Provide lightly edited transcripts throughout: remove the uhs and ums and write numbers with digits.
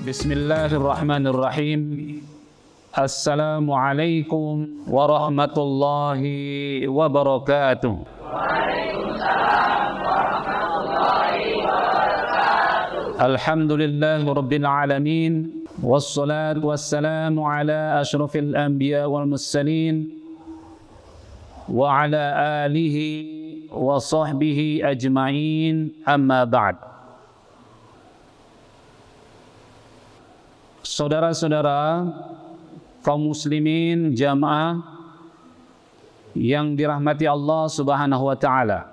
Bismillahirrahmanirrahim. Assalamualaikum warahmatullahi wabarakatuh. Waalaikumsalam warahmatullahi wabarakatuh. Alhamdulillahi rabbil alamin. Wassalatu wassalamu ala ashrafil anbiya wal mursalin wa ala alihi wa sahbihi ajma'in, amma ba'd. Saudara-saudara kaum muslimin jamaah yang dirahmati Allah Subhanahu wa taala.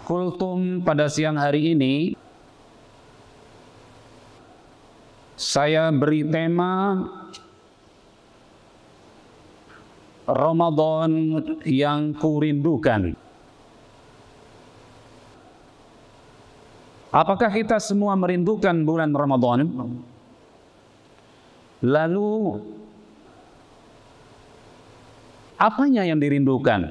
Kultum pada siang hari ini saya beri tema Ramadan yang kurindukan. Apakah kita semua merindukan bulan Ramadan? Lalu apanya yang dirindukan?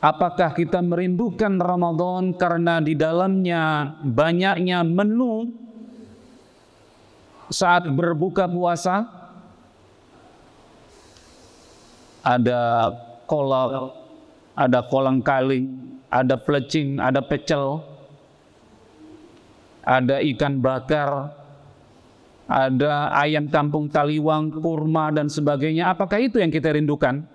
Apakah kita merindukan Ramadan karena di dalamnya banyaknya menu saat berbuka puasa? Ada kolak, ada kolang-kaling, ada plecing, ada pecel, ada ikan bakar, ada ayam kampung taliwang, kurma dan sebagainya. Apakah itu yang kita rindukan?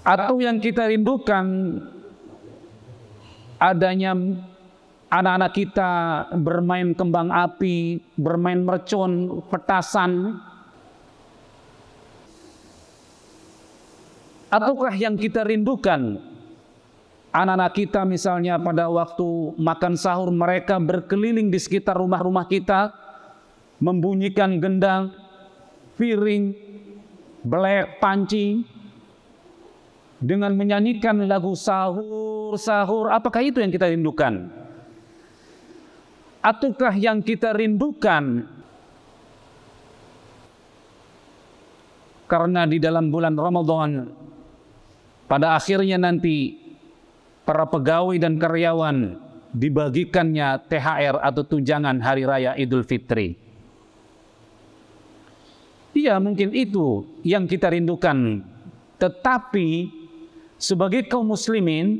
Atau yang kita rindukan adanya anak-anak kita bermain kembang api, bermain mercon, petasan? Ataukah yang kita rindukan anak-anak kita misalnya pada waktu makan sahur mereka berkeliling di sekitar rumah-rumah kita, membunyikan gendang, piring, belek, panci, dengan menyanyikan lagu sahur, sahur? Apakah itu yang kita rindukan? Ataukah yang kita rindukan karena di dalam bulan Ramadan pada akhirnya nanti para pegawai dan karyawan dibagikannya THR atau tunjangan hari raya Idul Fitri? Iya, mungkin itu yang kita rindukan. Tetapi sebagai kaum muslimin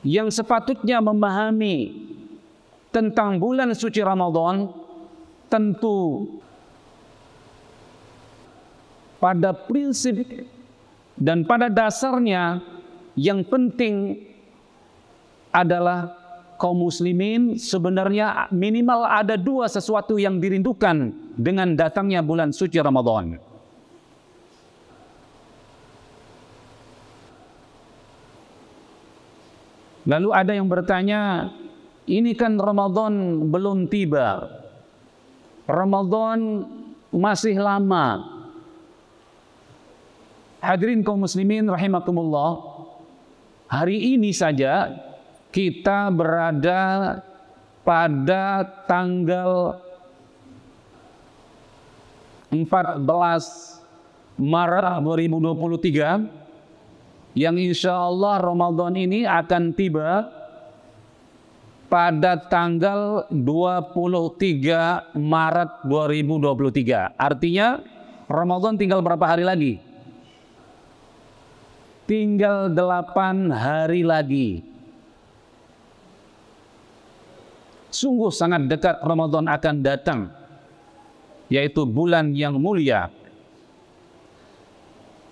yang sepatutnya memahami tentang bulan suci Ramadan, tentu pada prinsip dan pada dasarnya yang penting adalah kaum muslimin sebenarnya minimal ada dua sesuatu yang dirindukan dengan datangnya bulan suci Ramadan. Lalu ada yang bertanya, ini kan Ramadan belum tiba, Ramadan masih lama. Hadirin kaum muslimin rahimakumullah, hari ini saja kita berada pada tanggal 14 Maret 2023 yang insya Allah Ramadan ini akan tiba pada tanggal 23 Maret 2023. Artinya Ramadan tinggal berapa hari lagi? Tinggal 8 hari lagi. Sungguh sangat dekat Ramadan akan datang, yaitu bulan yang mulia.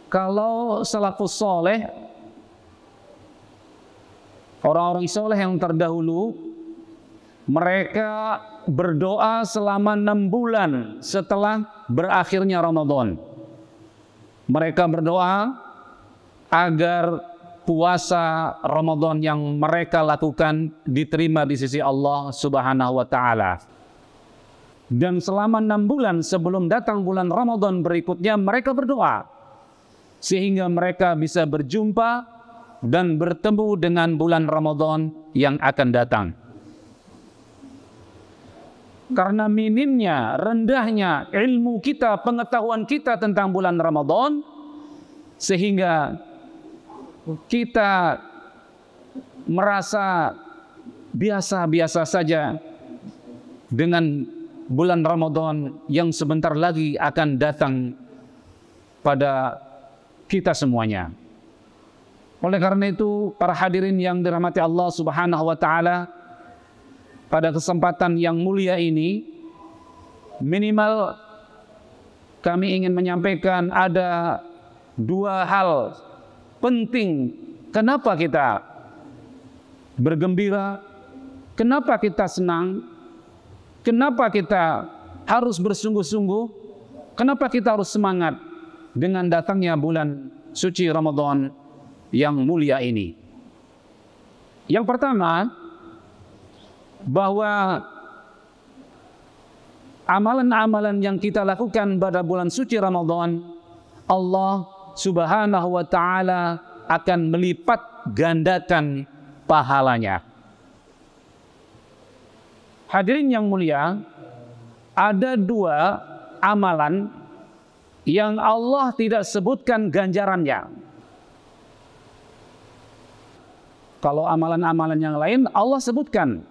Kalau salafus soleh, orang-orang soleh yang terdahulu, mereka berdoa selama 6 bulan setelah berakhirnya Ramadan. Mereka berdoa agar puasa Ramadan yang mereka lakukan diterima di sisi Allah Subhanahu wa taala. Dan selama 6 bulan sebelum datang bulan Ramadan berikutnya mereka berdoa sehingga mereka bisa berjumpa dan bertemu dengan bulan Ramadan yang akan datang. karena minimnya, rendahnya ilmu kita, pengetahuan kita tentang bulan Ramadan, sehingga kita merasa biasa-biasa saja dengan bulan Ramadan yang sebentar lagi akan datang pada kita semuanya. Oleh karena itu, para hadirin yang dirahmati Allah Subhanahu wa taala, pada kesempatan yang mulia ini, minimal kami ingin menyampaikan ada dua hal penting kenapa kita bergembira, kenapa kita senang, kenapa kita harus bersungguh-sungguh, kenapa kita harus semangat dengan datangnya bulan suci Ramadan yang mulia ini. Yang pertama, bahwa amalan-amalan yang kita lakukan pada bulan suci Ramadan, Allah Subhanahu wa taala akan melipat gandakan pahalanya. Hadirin yang mulia, ada dua amalan yang Allah tidak sebutkan ganjarannya. Kalau amalan-amalan yang lain Allah sebutkan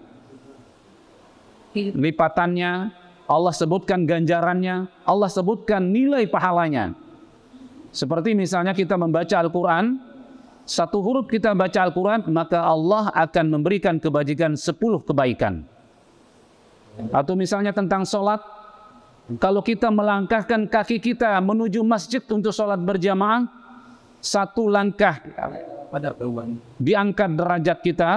lipatannya, Allah sebutkan ganjarannya, Allah sebutkan nilai pahalanya. Seperti misalnya kita membaca Al-Quran, satu huruf kita baca Al-Quran, maka Allah akan memberikan kebajikan 10 kebaikan. Atau misalnya tentang sholat, kalau kita melangkahkan kaki kita menuju masjid untuk sholat berjamaah, satu langkah diangkat derajat kita,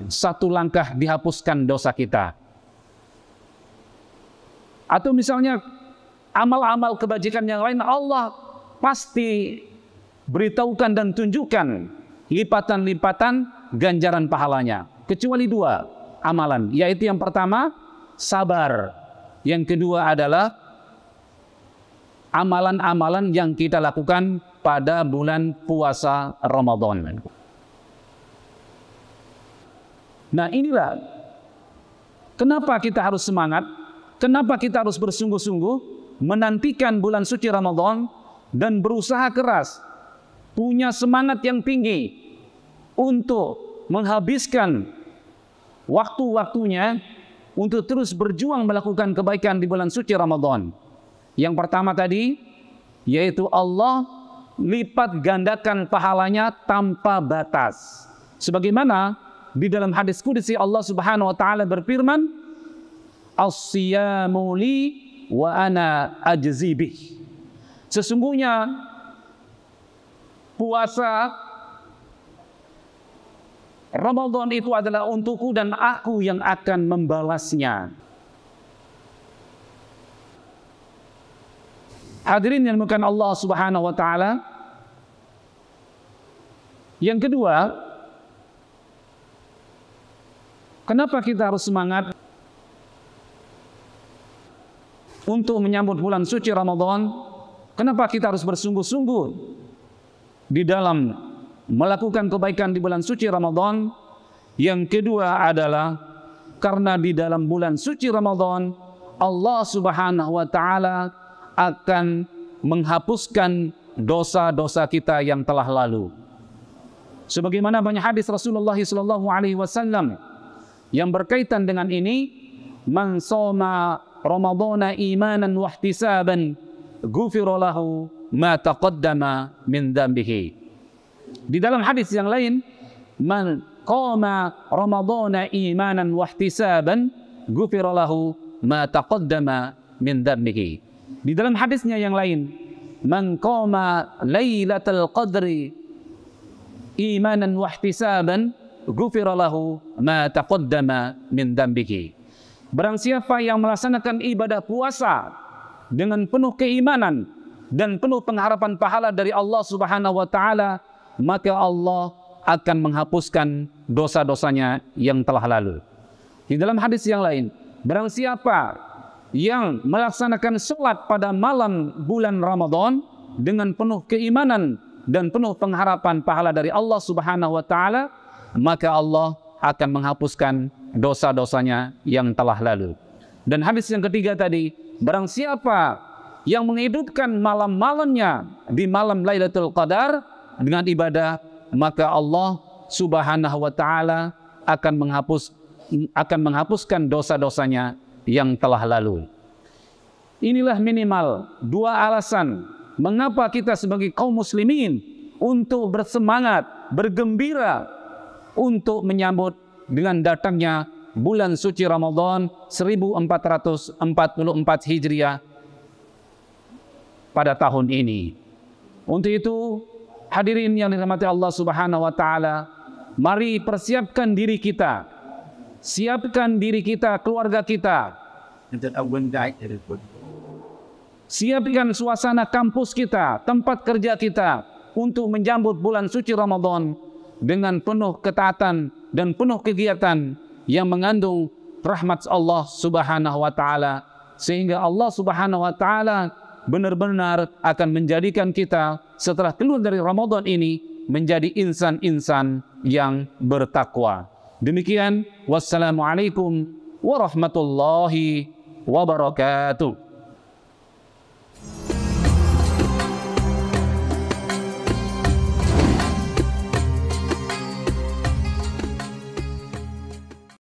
satu langkah dihapuskan dosa kita. Atau misalnya amal-amal kebajikan yang lain, Allah pasti beritahukan dan tunjukkan lipatan-lipatan ganjaran pahalanya. Kecuali dua amalan, yaitu yang pertama sabar, yang kedua adalah amalan-amalan yang kita lakukan pada bulan puasa Ramadan. Nah, inilah kenapa kita harus semangat, kenapa kita harus bersungguh-sungguh menantikan bulan suci Ramadan dan berusaha keras, punya semangat yang tinggi untuk menghabiskan waktu-waktunya untuk terus berjuang melakukan kebaikan di bulan suci Ramadan. Yang pertama tadi, yaitu Allah lipat gandakan pahalanya tanpa batas. Sebagaimana di dalam hadis qudsi Allah Subhanahu wa taala berfirman, "As-siyamu li wa ana ajzi bih." Sesungguhnya puasa Ramadan itu adalah untukku dan aku yang akan membalasnya. Hadirin yang dimuliakan Allah Subhanahu wa taala. Yang kedua, kenapa kita harus semangat untuk menyambut bulan suci Ramadan? Kenapa kita harus bersungguh-sungguh di dalam melakukan kebaikan di bulan suci Ramadan? Yang kedua adalah karena di dalam bulan suci Ramadan Allah Subhanahu wa taala akan menghapuskan dosa-dosa kita yang telah lalu. Sebagaimana banyak hadis Rasulullah SAW yang berkaitan dengan ini, "Man shoma Ramadhana imanan wa ihtisaban, ghufira lahu ma taqaddama min dhanbihi." Di dalam hadis yang lain, "Man qama Ramadhana imanan wa ihtisaban, ghufira lahu ma taqaddama min dhanbihi." Di dalam hadisnya yang lain, "Man qama lailatul qadri imanan wa ihtisaban, ghufira lahu ma taqaddama min dhanbihi." Barang siapa yang melaksanakan ibadah puasa dengan penuh keimanan dan penuh pengharapan pahala dari Allah Subhanahu wa taala, maka Allah akan menghapuskan dosa-dosanya yang telah lalu. Di dalam hadis yang lain, barang siapa yang melaksanakan sholat pada malam bulan Ramadan dengan penuh keimanan dan penuh pengharapan pahala dari Allah Subhanahu wa taala, maka Allah akan menghapuskan dosa-dosanya yang telah lalu. Dan hadis yang ketiga tadi, barang siapa yang menghidupkan malam-malamnya di malam Lailatul Qadar dengan ibadah, maka Allah Subhanahu wa taala akan menghapuskan dosa-dosanya yang telah lalu. Inilah minimal dua alasan mengapa kita sebagai kaum muslimin untuk bersemangat, bergembira untuk menyambut dengan datangnya bulan suci Ramadan 1444 Hijriah pada tahun ini. Untuk itu, hadirin yang dirahmati Allah Subhanahu wa taala, mari persiapkan diri kita. Siapkan diri kita, keluarga kita. Siapkan suasana kampus kita, tempat kerja kita untuk menyambut bulan suci Ramadan dengan penuh ketaatan dan penuh kegiatan yang mengandung rahmat Allah Subhanahu wa taala, sehingga Allah Subhanahu wa taala benar-benar akan menjadikan kita setelah keluar dari Ramadan ini menjadi insan-insan yang bertakwa. Demikian, wassalamualaikum warahmatullahi wabarakatuh.